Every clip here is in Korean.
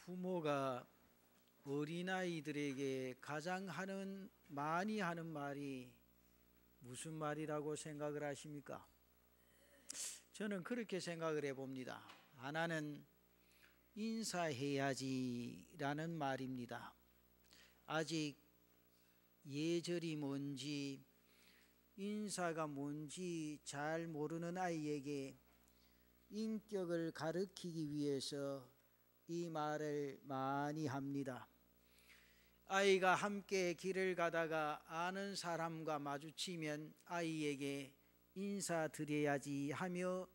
부모가 어린아이들에게 가장 많이 하는 말이 무슨 말이라고 생각을 하십니까? 저는 그렇게 생각을 해봅니다. 하나는 인사해야지라는 말입니다. 아직 예절이 뭔지, 인사가 뭔지 잘 모르는 아이에게 인격을 가르치기 위해서 이 말을 많이 합니다. 아이가 함께 길을 가다가 아는 사람과 마주치면 아이에게 인사드려야지 하며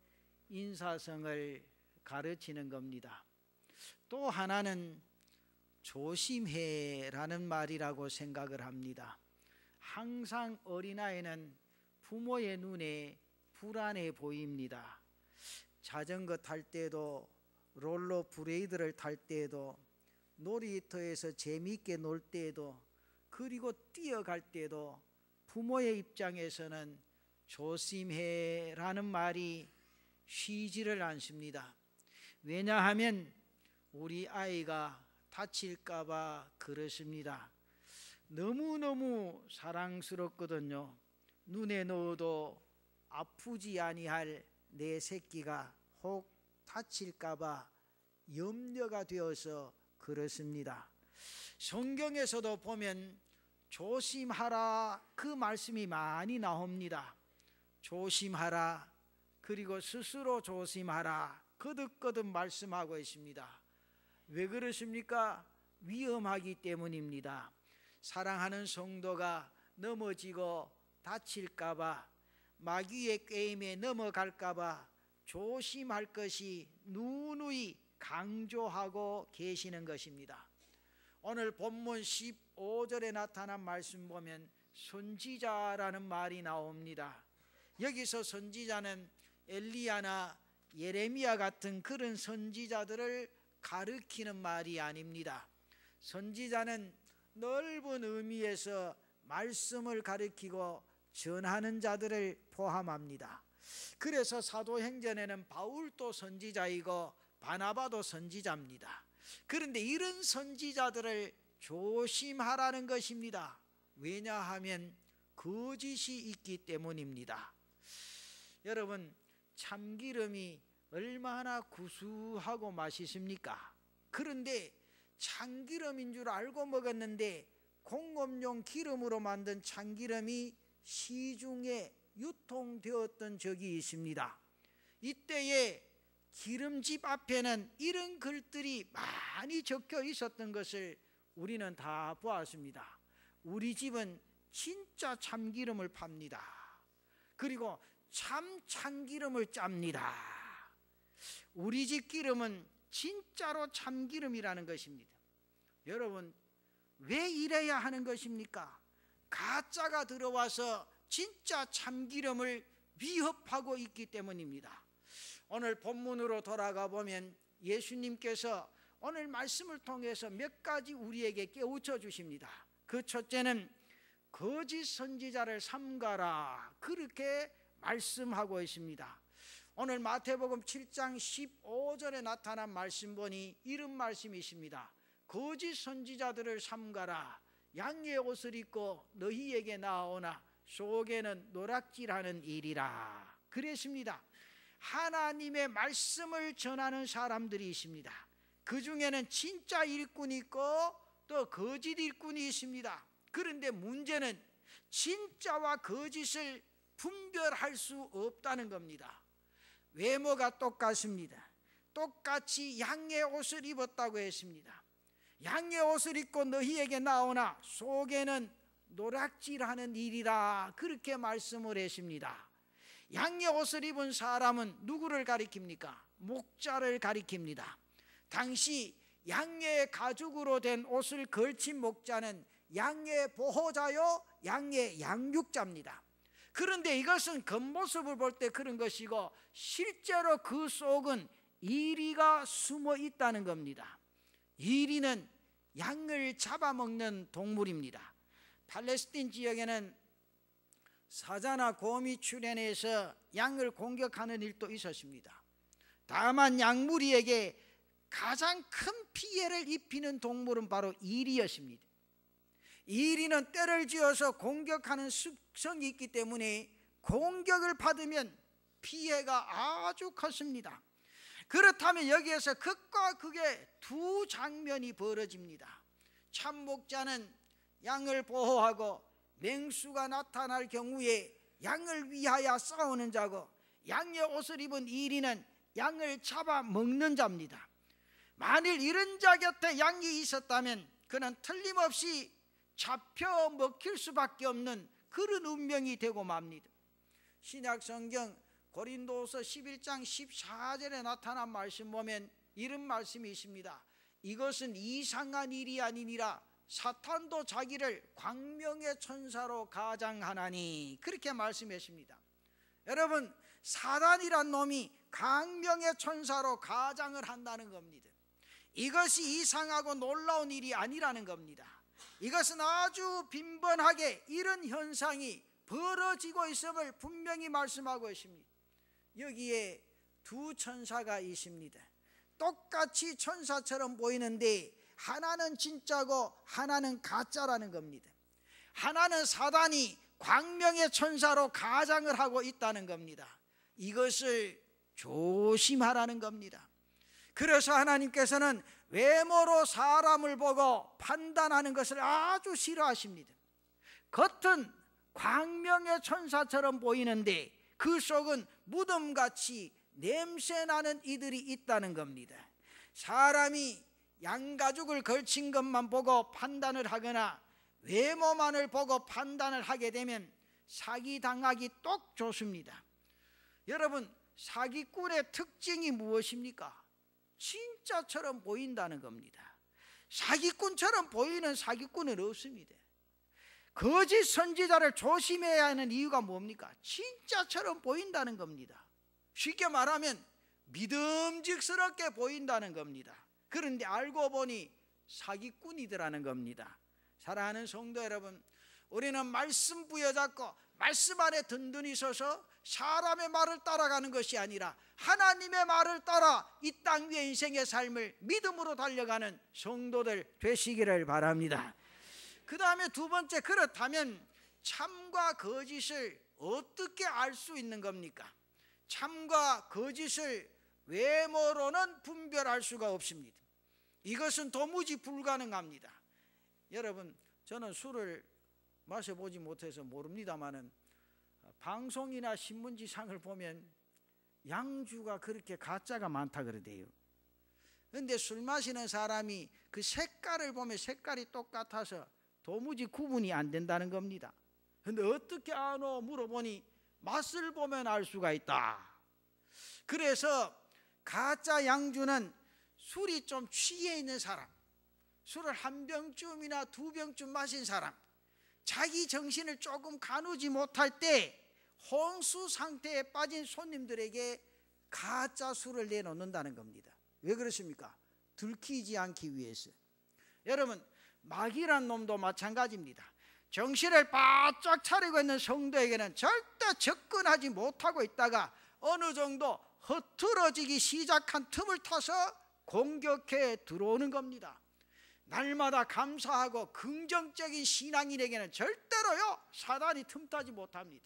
인사성을 가르치는 겁니다. 또 하나는 조심해라는 말이라고 생각을 합니다. 항상 어린아이는 부모의 눈에 불안해 보입니다. 자전거 탈 때도, 롤러 브레이드를 탈 때도, 놀이터에서 재미있게 놀 때도, 그리고 뛰어갈 때도 부모의 입장에서는 조심해라는 말이 쉬지를 않습니다. 왜냐하면 우리 아이가 다칠까 봐 그렇습니다. 너무너무 사랑스럽거든요. 눈에 넣어도 아프지 아니할 내 새끼가 혹 다칠까 봐 염려가 되어서 그렇습니다. 성경에서도 보면 조심하라 그 말씀이 많이 나옵니다. 조심하라, 그리고 스스로 조심하라 거듭거듭 말씀하고 있습니다. 왜 그러십니까? 위험하기 때문입니다. 사랑하는 성도가 넘어지고 다칠까 봐, 마귀의 게임에 넘어갈까 봐 조심할 것이 누누이 강조하고 계시는 것입니다. 오늘 본문 15절에 나타난 말씀 보면 선지자라는 말이 나옵니다. 여기서 선지자는 엘리야나 예레미야 같은 그런 선지자들을 가르치는 말이 아닙니다. 선지자는 넓은 의미에서 말씀을 가르치고 전하는 자들을 포함합니다. 그래서 사도행전에는 바울도 선지자이고 바나바도 선지자입니다. 그런데 이런 선지자들을 조심하라는 것입니다. 왜냐하면 거짓이 있기 때문입니다. 여러분, 참기름이 얼마나 구수하고 맛있습니까? 그런데 참기름인 줄 알고 먹었는데 공업용 기름으로 만든 참기름이 시중에 유통되었던 적이 있습니다. 이때에 기름집 앞에는 이런 글들이 많이 적혀 있었던 것을 우리는 다 보았습니다. 우리 집은 진짜 참기름을 팝니다. 그리고 참기름을 짭니다. 우리 집 기름은 진짜로 참기름이라는 것입니다. 여러분, 왜 이래야 하는 것입니까? 가짜가 들어와서 진짜 참기름을 위협하고 있기 때문입니다. 오늘 본문으로 돌아가 보면 예수님께서 오늘 말씀을 통해서 몇 가지 우리에게 깨우쳐 주십니다. 그 첫째는 거짓 선지자를 삼가라, 그렇게 말씀하고 있습니다. 오늘 마태복음 7장 15절에 나타난 말씀 보니 이런 말씀이 있습니다. 거짓 선지자들을 삼가라. 양의 옷을 입고 너희에게 나오나 속에는 노략질하는 일이라 그랬습니다. 하나님의 말씀을 전하는 사람들이 있습니다. 그 중에는 진짜 일꾼이 있고 또 거짓 일꾼이 있습니다. 그런데 문제는 진짜와 거짓을 분별할 수 없다는 겁니다. 외모가 똑같습니다. 똑같이 양의 옷을 입었다고 했습니다. 양의 옷을 입고 너희에게 나오나 속에는 노략질하는 일이라 그렇게 말씀을 했습니다. 양의 옷을 입은 사람은 누구를 가리킵니까? 목자를 가리킵니다. 당시 양의 가죽으로 된 옷을 걸친 목자는 양의 보호자요, 양의 양육자입니다. 그런데 이것은 겉모습을 볼 때 그런 것이고 실제로 그 속은 이리가 숨어 있다는 겁니다. 이리는 양을 잡아먹는 동물입니다. 팔레스틴 지역에는 사자나 곰이 출현해서 양을 공격하는 일도 있었습니다. 다만 양무리에게 가장 큰 피해를 입히는 동물은 바로 이리였습니다. 이리는 떼를 지어서 공격하는 습성이 있기 때문에 공격을 받으면 피해가 아주 컸습니다. 그렇다면 여기에서 극과 극의 두 장면이 벌어집니다. 참목자는 양을 보호하고 맹수가 나타날 경우에 양을 위하여 싸우는 자고, 양의 옷을 입은 이리는 양을 잡아 먹는 자입니다. 만일 이런 자 곁에 양이 있었다면 그는 틀림없이 잡혀 먹힐 수밖에 없는 그런 운명이 되고 맙니다. 신약 성경 고린도서 11장 14절에 나타난 말씀 보면 이런 말씀이 있습니다. 이것은 이상한 일이 아니니라 사탄도 자기를 광명의 천사로 가장하나니, 그렇게 말씀했습니다. 여러분, 사단이란 놈이 광명의 천사로 가장을 한다는 겁니다. 이것이 이상하고 놀라운 일이 아니라는 겁니다. 이것은 아주 빈번하게 이런 현상이 벌어지고 있음을 분명히 말씀하고 있습니다. 여기에 두 천사가 있습니다. 똑같이 천사처럼 보이는데 하나는 진짜고 하나는 가짜라는 겁니다. 하나는 사단이 광명의 천사로 가장을 하고 있다는 겁니다. 이것을 조심하라는 겁니다. 그래서 하나님께서는 외모로 사람을 보고 판단하는 것을 아주 싫어하십니다. 겉은 광명의 천사처럼 보이는데 그 속은 무덤같이 냄새나는 이들이 있다는 겁니다. 사람이 양가죽을 걸친 것만 보고 판단을 하거나 외모만을 보고 판단을 하게 되면 사기당하기 똑 좋습니다. 여러분, 사기꾼의 특징이 무엇입니까? 진짜처럼 보인다는 겁니다. 사기꾼처럼 보이는 사기꾼은 없습니다. 거짓 선지자를 조심해야 하는 이유가 뭡니까? 진짜처럼 보인다는 겁니다. 쉽게 말하면 믿음직스럽게 보인다는 겁니다. 그런데 알고 보니 사기꾼이더라는 겁니다. 사랑하는 성도 여러분, 우리는 말씀 부여잡고 말씀 안에 든든히 서서 사람의 말을 따라가는 것이 아니라 하나님의 말을 따라 이 땅 위의 인생의 삶을 믿음으로 달려가는 성도들 되시기를 바랍니다. 그 다음에 두 번째, 그렇다면 참과 거짓을 어떻게 알 수 있는 겁니까? 참과 거짓을 외모로는 분별할 수가 없습니다. 이것은 도무지 불가능합니다. 여러분, 저는 술을 마셔보지 못해서 모릅니다마는 방송이나 신문지상을 보면 양주가 그렇게 가짜가 많다 그러대요. 그런데 술 마시는 사람이 그 색깔을 보면 색깔이 똑같아서 도무지 구분이 안 된다는 겁니다. 그런데 어떻게 아노 물어보니 맛을 보면 알 수가 있다. 그래서 가짜 양주는 술이 좀 취해 있는 사람, 술을 한 병쯤이나 두 병쯤 마신 사람, 자기 정신을 조금 가누지 못할 때 혼수 상태에 빠진 손님들에게 가짜 술을 내놓는다는 겁니다. 왜 그렇습니까? 들키지 않기 위해서. 여러분, 마귀란 놈도 마찬가지입니다. 정신을 바짝 차리고 있는 성도에게는 절대 접근하지 못하고 있다가 어느 정도 흐트러지기 시작한 틈을 타서 공격해 들어오는 겁니다. 날마다 감사하고 긍정적인 신앙인에게는 절대로요 사단이 틈타지 못합니다.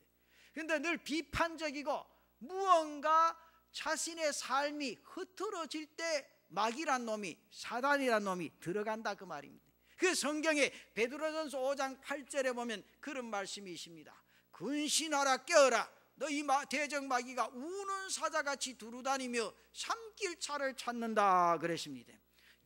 그런데 늘 비판적이고 무언가 자신의 삶이 흐트러질 때 마귀란 놈이, 사단이란 놈이 들어간다, 그 말입니다. 그 성경에 베드로전서 5장 8절에 보면 그런 말씀이 있습니다. 근신하라, 깨어라, 너희 대적 마귀가 우는 사자같이 두루다니며 삼킬 차를 찾는다 그랬습니다.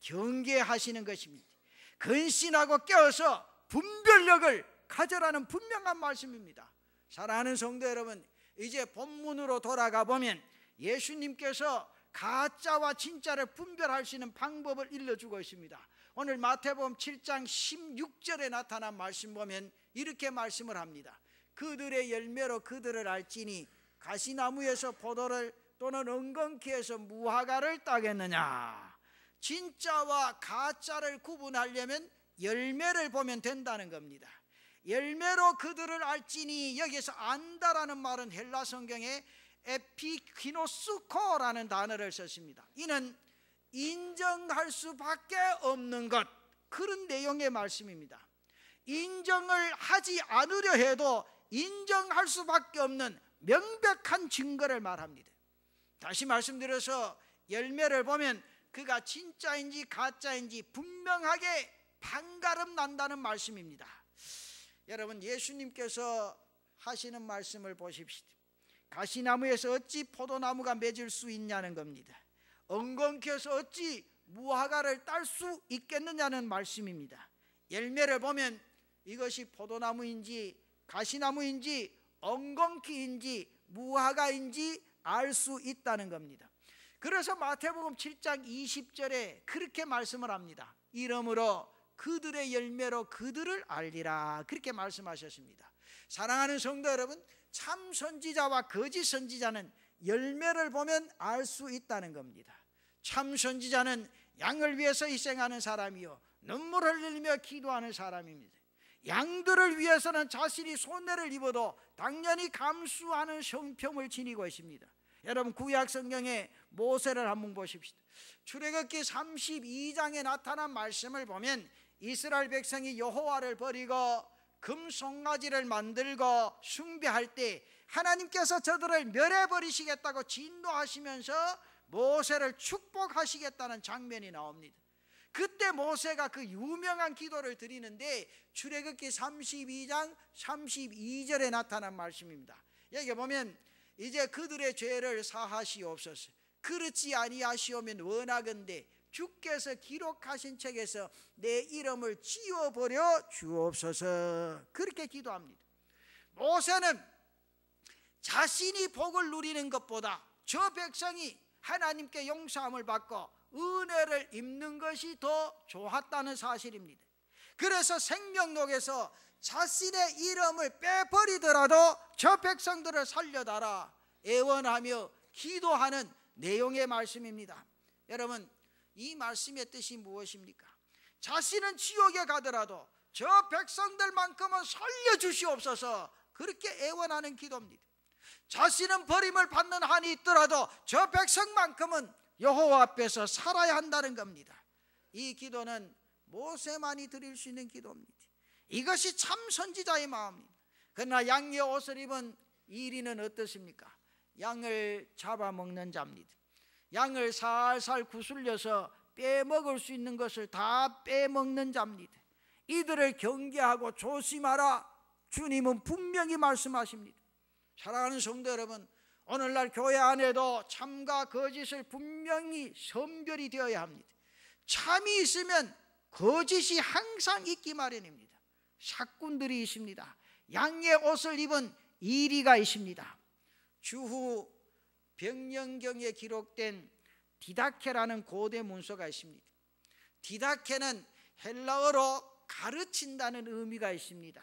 경계하시는 것입니다. 근신하고 깨어서 분별력을 가져라는 분명한 말씀입니다. 사랑하는 성도 여러분, 이제 본문으로 돌아가 보면 예수님께서 가짜와 진짜를 분별할 수 있는 방법을 일러주고 있습니다. 오늘 마태복음 7장 16절에 나타난 말씀 보면 이렇게 말씀을 합니다. 그들의 열매로 그들을 알지니 가시나무에서 포도를 또는 엉겅퀴에서 무화과를 따겠느냐. 진짜와 가짜를 구분하려면 열매를 보면 된다는 겁니다. 열매로 그들을 알지니, 여기서 안다라는 말은 헬라 성경에 에피퀴노스코라는 단어를 썼습니다. 이는 인정할 수밖에 없는 것, 그런 내용의 말씀입니다. 인정을 하지 않으려 해도 인정할 수밖에 없는 명백한 증거를 말합니다. 다시 말씀드려서 열매를 보면 그가 진짜인지 가짜인지 분명하게 판가름 난다는 말씀입니다. 여러분, 예수님께서 하시는 말씀을 보십시오. 가시나무에서 어찌 포도나무가 맺을 수 있냐는 겁니다. 엉겅퀴 해서 어찌 무화과를 딸 수 있겠느냐는 말씀입니다. 열매를 보면 이것이 포도나무인지 가시나무인지 엉겅퀴인지 무화과인지 알 수 있다는 겁니다. 그래서 마태복음 7장 20절에 그렇게 말씀을 합니다. 이러므로 그들의 열매로 그들을 알리라, 그렇게 말씀하셨습니다. 사랑하는 성도 여러분, 참 선지자와 거짓 선지자는 열매를 보면 알 수 있다는 겁니다. 참 선지자는 양을 위해서 희생하는 사람이요 눈물 흘리며 기도하는 사람입니다. 양들을 위해서는 자신이 손해를 입어도 당연히 감수하는 성품을 지니고 있습니다. 여러분, 구약 성경에 모세를 한번 보십시오. 출애굽기 32장에 나타난 말씀을 보면 이스라엘 백성이 여호와를 버리고 금송아지를 만들고 숭배할 때 하나님께서 저들을 멸해버리시겠다고 진노하시면서 모세를 축복하시겠다는 장면이 나옵니다. 그때 모세가 그 유명한 기도를 드리는데 출애굽기 32장 32절에 나타난 말씀입니다. 여기 보면 이제 그들의 죄를 사하시옵소서. 그렇지 아니하시오면 원하건대 주께서 기록하신 책에서 내 이름을 지워버려 주옵소서. 그렇게 기도합니다. 모세는 자신이 복을 누리는 것보다 저 백성이 하나님께 용서함을 받고 은혜를 입는 것이 더 좋았다는 사실입니다. 그래서 생명록에서 자신의 이름을 빼버리더라도 저 백성들을 살려달라 애원하며 기도하는 내용의 말씀입니다. 여러분, 이 말씀의 뜻이 무엇입니까? 자신은 지옥에 가더라도 저 백성들만큼은 살려주시옵소서, 그렇게 애원하는 기도입니다. 자신은 버림을 받는 한이 있더라도 저 백성만큼은 여호와 앞에서 살아야 한다는 겁니다. 이 기도는 모세만이 드릴 수 있는 기도입니다. 이것이 참 선지자의 마음입니다. 그러나 양의 옷을 입은 이리는 어떻습니까? 양을 잡아먹는 자입니다. 양을 살살 구슬려서 빼먹을 수 있는 것을 다 빼먹는 자입니다. 이들을 경계하고 조심하라, 주님은 분명히 말씀하십니다. 사랑하는 성도 여러분, 오늘날 교회 안에도 참과 거짓을 분명히 선별이 되어야 합니다. 참이 있으면 거짓이 항상 있기 마련입니다. 사꾼들이 있습니다. 양의 옷을 입은 이리가 있습니다. 주후 병령경에 기록된 디다케라는 고대 문서가 있습니다. 디다케는 헬라어로 가르친다는 의미가 있습니다.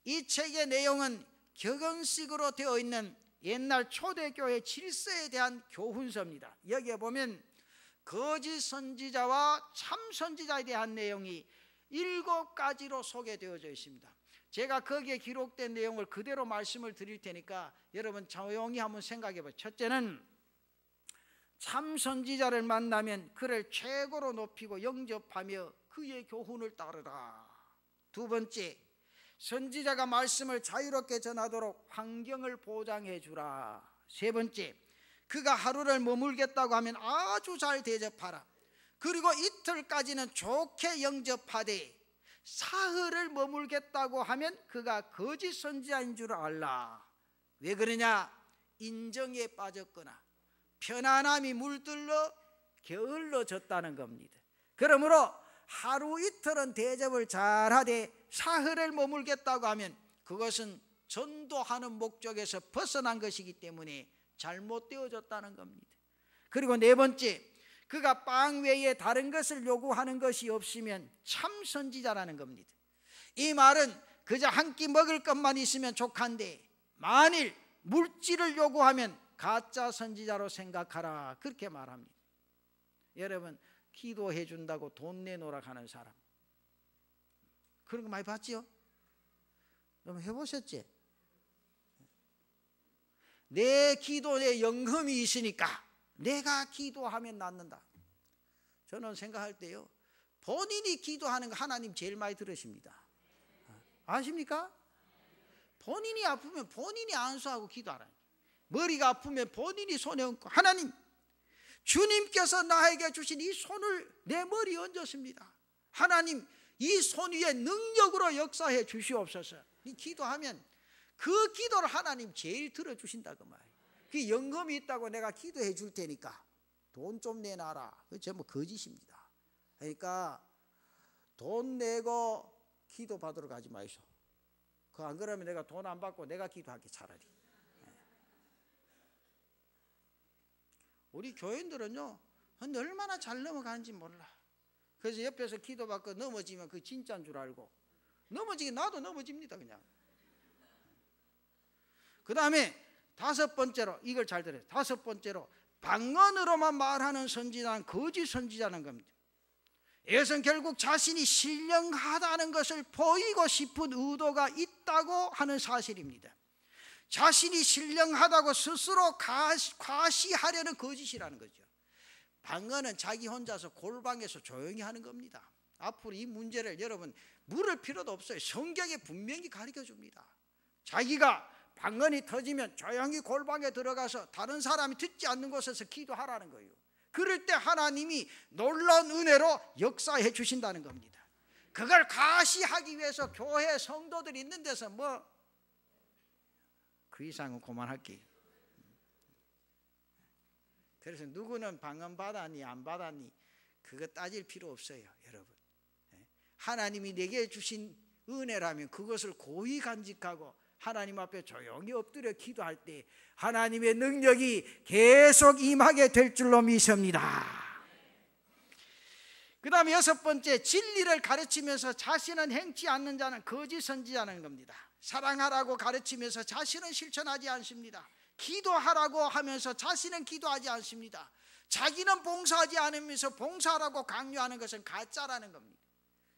이 책의 내용은 격언식으로 되어 있는 옛날 초대교회 질서에 대한 교훈서입니다. 여기에 보면 거짓 선지자와 참 선지자에 대한 내용이 7가지로 소개되어져 있습니다. 제가 거기에 기록된 내용을 그대로 말씀을 드릴 테니까 여러분 조용히 한번 생각해 보세요. 첫째는 참 선지자를 만나면 그를 최고로 높이고 영접하며 그의 교훈을 따르라. 두 번째, 선지자가 말씀을 자유롭게 전하도록 환경을 보장해 주라. 세 번째, 그가 하루를 머물겠다고 하면 아주 잘 대접하라. 그리고 이틀까지는 좋게 영접하되 사흘을 머물겠다고 하면 그가 거짓 선지자인 줄 알라. 왜 그러냐? 인정에 빠졌거나 편안함이 물들러 게을러졌다는 겁니다. 그러므로 하루 이틀은 대접을 잘하되 사흘을 머물겠다고 하면 그것은 전도하는 목적에서 벗어난 것이기 때문에 잘못되어졌다는 겁니다. 그리고 네 번째, 그가 빵 외에 다른 것을 요구하는 것이 없으면 참 선지자라는 겁니다. 이 말은 그저 한 끼 먹을 것만 있으면 족한데 만일 물질을 요구하면 가짜 선지자로 생각하라, 그렇게 말합니다. 여러분, 기도해 준다고 돈 내놓으라 하는 사람, 그런 거 많이 봤지요? 여러분 해보셨지? 내 기도에 영험이 있으니까 내가 기도하면 낫는다. 저는 생각할 때요, 본인이 기도하는 거 하나님 제일 많이 들으십니다. 아십니까? 본인이 아프면 본인이 안수하고 기도하라. 머리가 아프면 본인이 손에 얹고, 하나님, 주님께서 나에게 주신 이 손을 내 머리에 얹었습니다. 하나님, 이 손 위에 능력으로 역사해 주시옵소서. 이 기도하면 그 기도를 하나님 제일 들어주신다 그 말이에요. 그 연금이 있다고 내가 기도해 줄 테니까 돈 좀 내놔라. 그거 전부 거짓입니다. 그러니까 돈 내고 기도 받으러 가지 마이소. 그 안 그러면 내가 돈 안 받고 내가 기도할게 차라리. 우리 교인들은요, 근데 얼마나 잘 넘어가는지 몰라. 그래서 옆에서 기도받고 넘어지면 그 진짜인 줄 알고, 넘어지긴 나도 넘어집니다 그냥. 그 다음에 다섯 번째로, 이걸 잘 들어요. 다섯 번째로, 방언으로만 말하는 선지자는 거짓 선지자는 겁니다. 이것은 결국 자신이 신령하다는 것을 보이고 싶은 의도가 있다고 하는 사실입니다. 자신이 신령하다고 스스로 과시하려는 거짓이라는 거죠. 방언은 자기 혼자서 골방에서 조용히 하는 겁니다. 앞으로 이 문제를 여러분 물을 필요도 없어요. 성경에 분명히 가르쳐 줍니다. 자기가 방언이 터지면 조용히 골방에 들어가서 다른 사람이 듣지 않는 곳에서 기도하라는 거예요. 그럴 때 하나님이 놀라운 은혜로 역사해 주신다는 겁니다. 그걸 과시하기 위해서 교회 성도들이 있는 데서 뭐 그 이상은 그만할게요. 그래서 누구는 방언 받았니 안 받았니 그거 따질 필요 없어요. 여러분, 하나님이 내게 주신 은혜라면 그것을 고이 간직하고 하나님 앞에 조용히 엎드려 기도할 때 하나님의 능력이 계속 임하게 될 줄로 믿습니다. 그 다음에 여섯 번째, 진리를 가르치면서 자신은 행치 않는 자는 거짓 선지자는 겁니다. 사랑하라고 가르치면서 자신은 실천하지 않습니다. 기도하라고 하면서 자신은 기도하지 않습니다. 자기는 봉사하지 않으면서 봉사하라고 강요하는 것은 가짜라는 겁니다.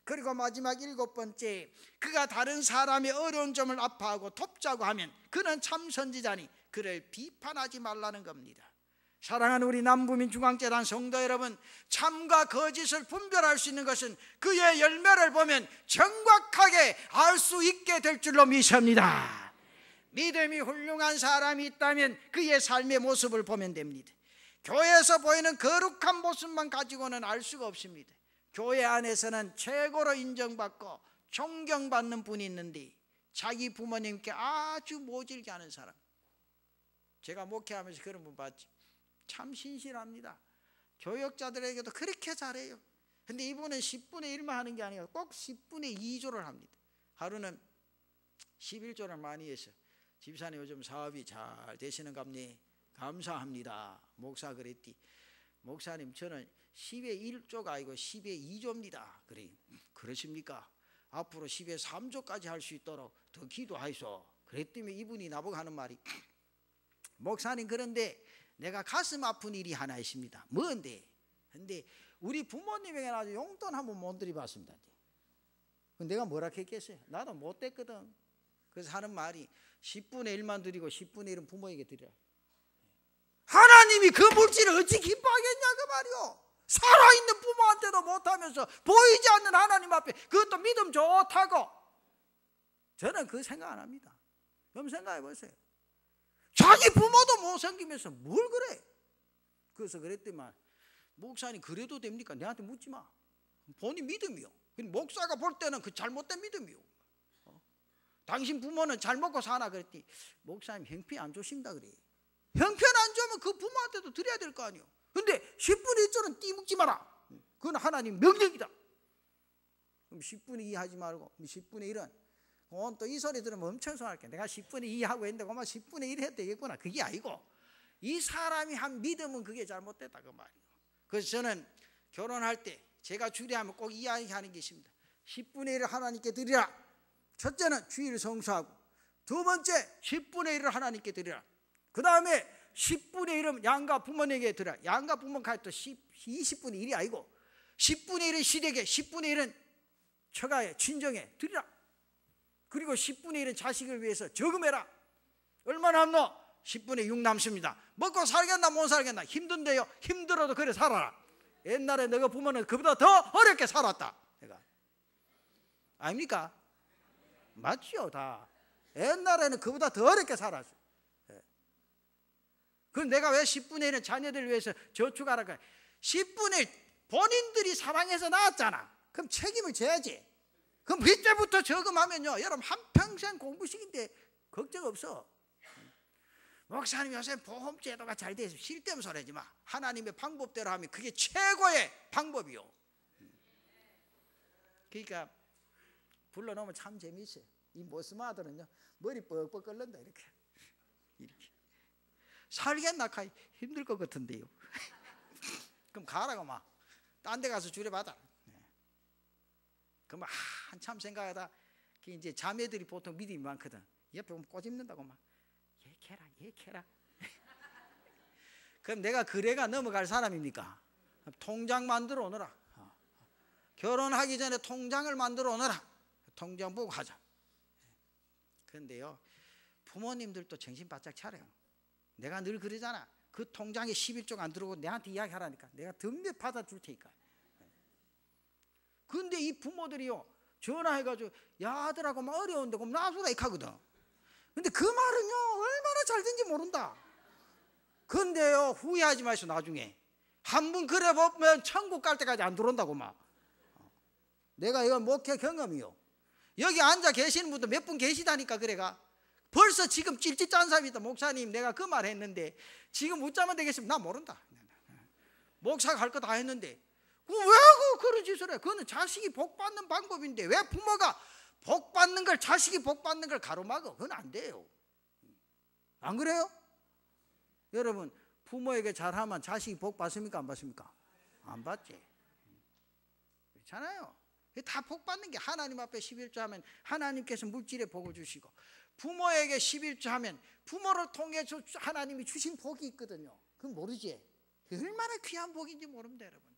그리고 마지막 일곱 번째, 그가 다른 사람의 어려운 점을 아파하고 돕자고 하면 그는 참 선지자니 그를 비판하지 말라는 겁니다. 사랑하는 우리 남부민 중앙재단 성도 여러분, 참과 거짓을 분별할 수 있는 것은 그의 열매를 보면 정확하게 알 수 있게 될 줄로 믿습니다. 믿음이 훌륭한 사람이 있다면 그의 삶의 모습을 보면 됩니다. 교회에서 보이는 거룩한 모습만 가지고는 알 수가 없습니다. 교회 안에서는 최고로 인정받고 존경받는 분이 있는데 자기 부모님께 아주 모질게 하는 사람, 제가 목회하면서 그런 분 봤지. 참 신실합니다. 교역자들에게도 그렇게 잘해요. 근데 이분은 10분의 1만 하는 게 아니라 꼭 10분의 2조를 합니다. 하루는 11조를 많이 해서 집사님 요즘 사업이 잘 되시는갑니? 감사합니다. 목사 그랬디. 목사님 저는 10의 1조가 아니고 10의 2조입니다. 그래, 그러십니까? 앞으로 10의 3조까지 할 수 있도록 더 기도하이소. 그랬더니 이분이 나보고 하는 말이, 목사님 그런데 내가 가슴 아픈 일이 하나 있습니다. 뭔데? 근데 우리 부모님에게 아주 용돈 한번 못 드려봤습니다. 내가 뭐라 했겠어요? 나도 못 됐거든. 그래서 하는 말이 10분의 1만 드리고 10분의 1은 부모에게 드려라. 하나님이 그 물질을 어찌 기뻐하겠냐 그 말이요. 살아있는 부모한테도 못하면서 보이지 않는 하나님 앞에 그것도 믿음 좋다고. 저는 그 생각 안 합니다. 그럼 생각해 보세요. 자기 부모도 못 섬기면서 뭘 그래? 그래서 그랬더만, 목사님 그래도 됩니까? 내한테 묻지 마. 본인 믿음이요. 목사가 볼 때는 그 잘못된 믿음이요. 당신 부모는 잘 먹고 사나? 그랬더니 목사님 형편 안 좋습니다 그래. 형편 안 좋으면 그 부모한테도 드려야 될 거 아니요. 근데 10분의 1조는 띠먹지 마라. 그건 하나님 명령이다. 그럼 10분의 2 하지 말고 10분의 1은 또 이 소리 들으면 엄청 손할게. 내가 10분의 2 하고 했는데 그만 10분의 1 해도 되겠구나. 그게 아니고 이 사람이 한 믿음은 그게 잘못됐다 그 말이에요. 그래서 저는 결혼할 때 제가 주례하면 꼭 이야기하는 게 있습니다. 10분의 1을 하나님께 드리라. 첫째는 주일 성수하고, 두 번째 10분의 1을 하나님께 드리라. 그 다음에 10분의 1은 양가 부모님에게 드리라. 양가 부모가 또 20분의 1이 아니고 10분의 1은 시댁에, 10분의 1은 처가에, 친정에 드리라. 그리고 10분의 1은 자식을 위해서 저금해라. 얼마나 남노? 10분의 6 남습니다. 먹고 살겠나 못 살겠나? 힘든데요. 힘들어도 그래 살아라. 옛날에 너가 부모는 그보다 더 어렵게 살았다. 내가 아닙니까? 맞죠, 다. 옛날에는 그보다 더 어렵게 살았어. 그럼 내가 왜 10분의 1은 자녀들을 위해서 저축하라고? 10분의 1 본인들이 사랑해서 낳았잖아. 그럼 책임을 져야지. 그럼 그때부터 저금하면요, 여러분 한평생 공부식인데 걱정 없어. 목사님 요새 보험제도가 잘 돼 있어. 쓸데없는 소리 하지 마. 하나님의 방법대로 하면 그게 최고의 방법이요. 그러니까 불러놓으면 참 재미있어요. 이 모습 아들은요, 머리 뻑뻑 끓는다. 이렇게 살겠나 카이 힘들 것 같은데요. 그럼 가라고 막 딴 데 가서 주례받아. 그럼 한참 생각하다 이제 자매들이 보통 믿음이 많거든. 옆에 보면 꼬집는다고 막 얘기해라. 그럼 내가 거래가 넘어갈 사람입니까? 통장 만들어 오너라. 결혼하기 전에 통장을 만들어 오너라. 통장 보고 하자. 그런데요, 부모님들도 정신 바짝 차려요. 내가 늘 그러잖아. 그 통장에 11조가 안 들어오고 내한테 이야기하라니까. 내가 덤벼 받아줄 테니까. 근데 이 부모들이요, 전화해가지고 야 아들하고 막 어려운데 그럼 놔주라 이렇게 하거든. 근데 그 말은요 얼마나 잘 된지 모른다. 근데요 후회하지 마시오. 나중에 한번 그래 보면 천국 갈 때까지 안 들어온다고 막. 내가 이건 목회 경험이요. 여기 앉아 계시는 분도 몇 분 계시다니까. 그래가 벌써 지금 찔찔 짠 사람이 있다. 목사님 내가 그 말 했는데 지금 묻자면 되겠으면 나 모른다. 목사가 할 거 다 했는데 왜 그런 짓을 해? 그거는 자식이 복 받는 방법인데 왜 부모가 복 받는 걸, 자식이 복 받는 걸 가로막어? 그건 안 돼요. 안 그래요? 여러분 부모에게 잘하면 자식이 복 받습니까? 안 받습니까? 안 받지. 그렇잖아요. 다 복 받는 게 하나님 앞에 11조 하면 하나님께서 물질의 복을 주시고, 부모에게 11조 하면 부모를 통해 하나님이 주신 복이 있거든요. 그건 모르지. 얼마나 귀한 복인지 모릅니다, 여러분.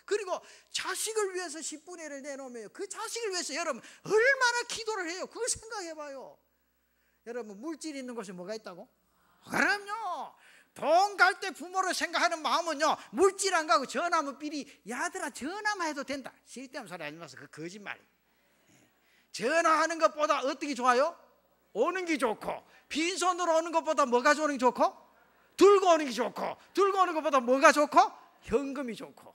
그리고 자식을 위해서 10분의 1을 내놓으면 그 자식을 위해서 여러분 얼마나 기도를 해요. 그걸 생각해 봐요. 여러분 물질 있는 곳에 뭐가 있다고? 그럼요. 돈 갈 때 부모를 생각하는 마음은요, 물질 안 가고 전화하면 삐리 야들아 전화만 해도 된다. 쓸데없는 소리 하지 마세요. 그 거짓말. 전화하는 것보다 어떻게 좋아요? 오는 게 좋고, 빈손으로 오는 것보다 뭐가 좋은 게 좋고, 들고 오는 게 좋고, 들고 오는 것보다 뭐가 좋고, 현금이 좋고.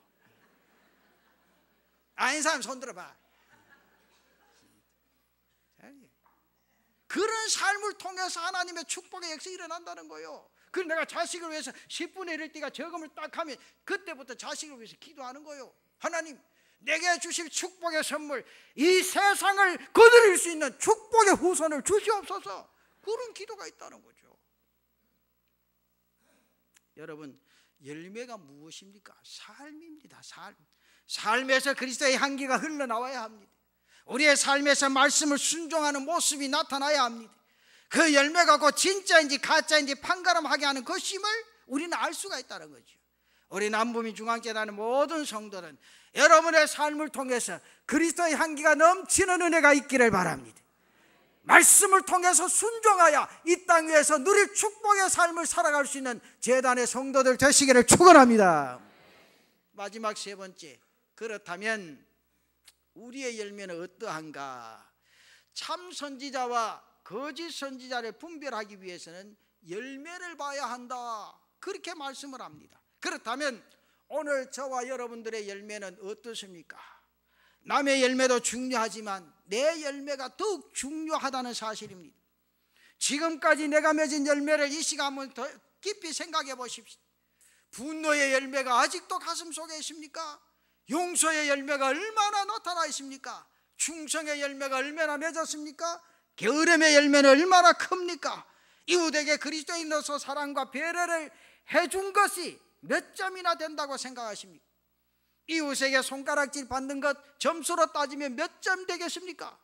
아닌 사람 손 들어봐. 그런 삶을 통해서 하나님의 축복의 역사가 일어난다는 거예요. 그래서 내가 자식을 위해서 10분의 1을 띠가 저금을 딱 하면 그때부터 자식을 위해서 기도하는 거예요. 하나님 내게 주실 축복의 선물, 이 세상을 거두릴 수 있는 축복의 후손을 주시옵소서. 그런 기도가 있다는 거죠. 여러분 열매가 무엇입니까? 삶입니다. 삶에서 그리스도의 향기가 흘러나와야 합니다. 우리의 삶에서 말씀을 순종하는 모습이 나타나야 합니다. 그 열매가 곧 진짜인지 가짜인지 판가름하게 하는 것임을 우리는 알 수가 있다는 거죠. 우리 남부민 중앙재단의 모든 성도는 여러분의 삶을 통해서 그리스도의 향기가 넘치는 은혜가 있기를 바랍니다. 말씀을 통해서 순종하여 이 땅 위에서 누릴 축복의 삶을 살아갈 수 있는 재단의 성도들 되시기를 축원합니다. 마지막 세 번째, 그렇다면 우리의 열매는 어떠한가? 참 선지자와 거짓 선지자를 분별하기 위해서는 열매를 봐야 한다, 그렇게 말씀을 합니다. 그렇다면 오늘 저와 여러분들의 열매는 어떻습니까? 남의 열매도 중요하지만 내 열매가 더욱 중요하다는 사실입니다. 지금까지 내가 맺은 열매를 이 시간 한번 더 깊이 생각해 보십시오. 분노의 열매가 아직도 가슴 속에 있습니까? 용서의 열매가 얼마나 나타나 있습니까? 충성의 열매가 얼마나 맺었습니까? 게으름의 열매는 얼마나 큽니까? 이웃에게 그리스도인으로서 사랑과 배려를 해준 것이 몇 점이나 된다고 생각하십니까? 이웃에게 손가락질 받는 것 점수로 따지면 몇 점 되겠습니까?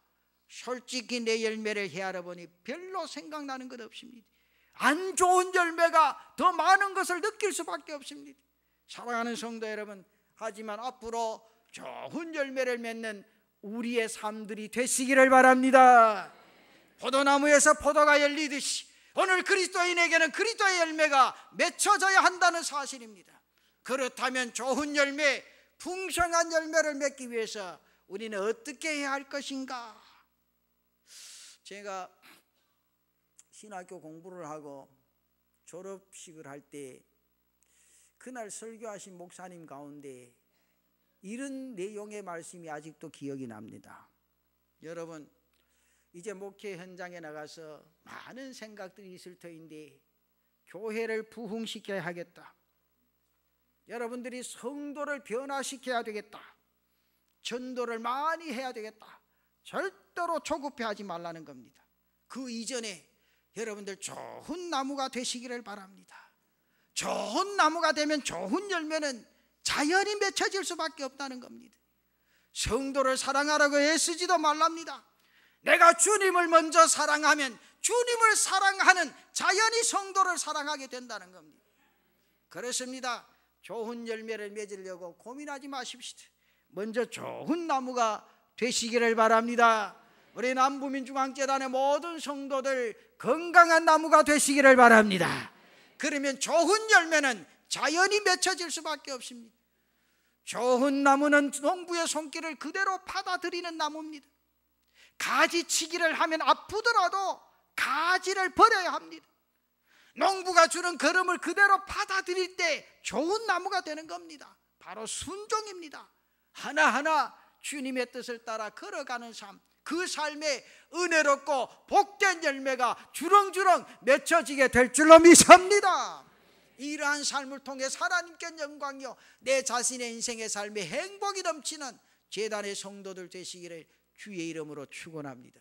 솔직히 내 열매를 헤아려 보니 별로 생각나는 것 없습니다. 안 좋은 열매가 더 많은 것을 느낄 수밖에 없습니다. 사랑하는 성도 여러분, 하지만 앞으로 좋은 열매를 맺는 우리의 삶들이 되시기를 바랍니다. 포도나무에서 포도가 열리듯이 오늘 그리스도인에게는 그리스도의 열매가 맺혀져야 한다는 사실입니다. 그렇다면 좋은 열매, 풍성한 열매를 맺기 위해서 우리는 어떻게 해야 할 것인가? 제가 신학교 공부를 하고 졸업식을 할 때 그날 설교하신 목사님 가운데 이런 내용의 말씀이 아직도 기억이 납니다. 여러분, 이제 목회 현장에 나가서 많은 생각들이 있을 터인데 교회를 부흥시켜야 하겠다. 여러분들이 성도를 변화시켜야 되겠다. 전도를 많이 해야 되겠다. 절대로 조급해하지 말라는 겁니다. 그 이전에 여러분들 좋은 나무가 되시기를 바랍니다. 좋은 나무가 되면 좋은 열매는 자연히 맺혀질 수밖에 없다는 겁니다. 성도를 사랑하라고 애쓰지도 말랍니다. 내가 주님을 먼저 사랑하면 주님을 사랑하는 자연히 성도를 사랑하게 된다는 겁니다. 그렇습니다. 좋은 열매를 맺으려고 고민하지 마십시오. 먼저 좋은 나무가 되시기를 바랍니다. 우리 남부민중앙재단의 모든 성도들 건강한 나무가 되시기를 바랍니다. 그러면 좋은 열매는 자연히 맺혀질 수밖에 없습니다. 좋은 나무는 농부의 손길을 그대로 받아들이는 나무입니다. 가지치기를 하면 아프더라도 가지를 버려야 합니다. 농부가 주는 걸음을 그대로 받아들일 때 좋은 나무가 되는 겁니다. 바로 순종입니다. 하나하나 주님의 뜻을 따라 걸어가는 삶, 그 삶에 은혜롭고 복된 열매가 주렁주렁 맺혀지게 될 줄로 믿습니다. 이러한 삶을 통해 하나님께 영광이요 내 자신의 인생의 삶에 행복이 넘치는 제단의 성도들 되시기를 주의 이름으로 축원합니다.